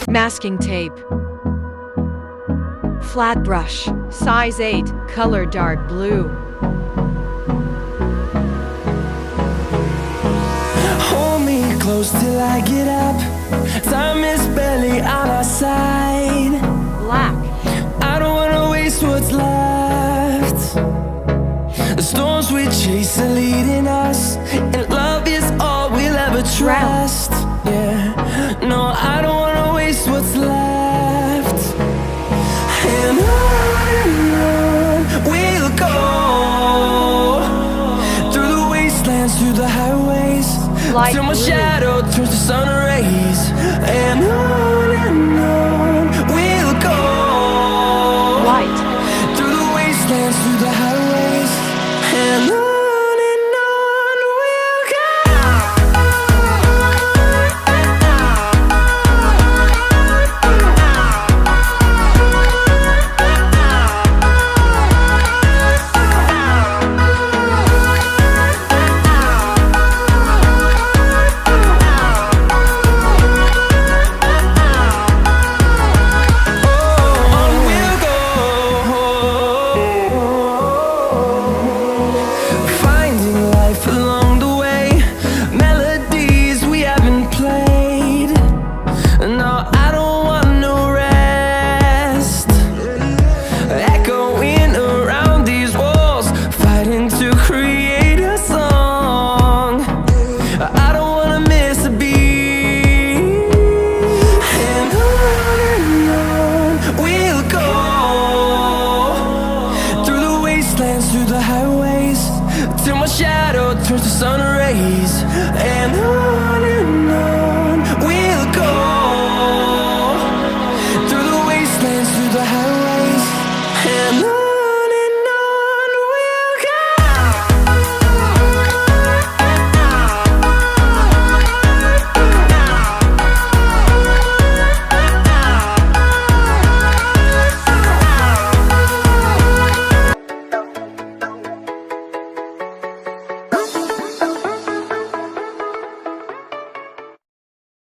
Masking tape. Flat brush. Size 8. Color dark blue. Hold me close till I get up. Time is barely on our side. Black. I don't wanna waste what's left. The storms we chase are leading us, and love is all we'll ever trust. Yeah, no, I don't wanna waste what's left. And on we'll go, through the wastelands, through the highways, Light till my blue. shadow turns to sun rays. And on we'll go, White. through the wastelands, through the highways, and on we'll go. On we'll go, finding life along the way, melodies we haven't played. No, I don't want no rest, echoing around these walls, fighting to create a song. I don't wanna miss a beat. And on we'll go, through the wastelands, through the highways, till my shadow turns to sun rays. And on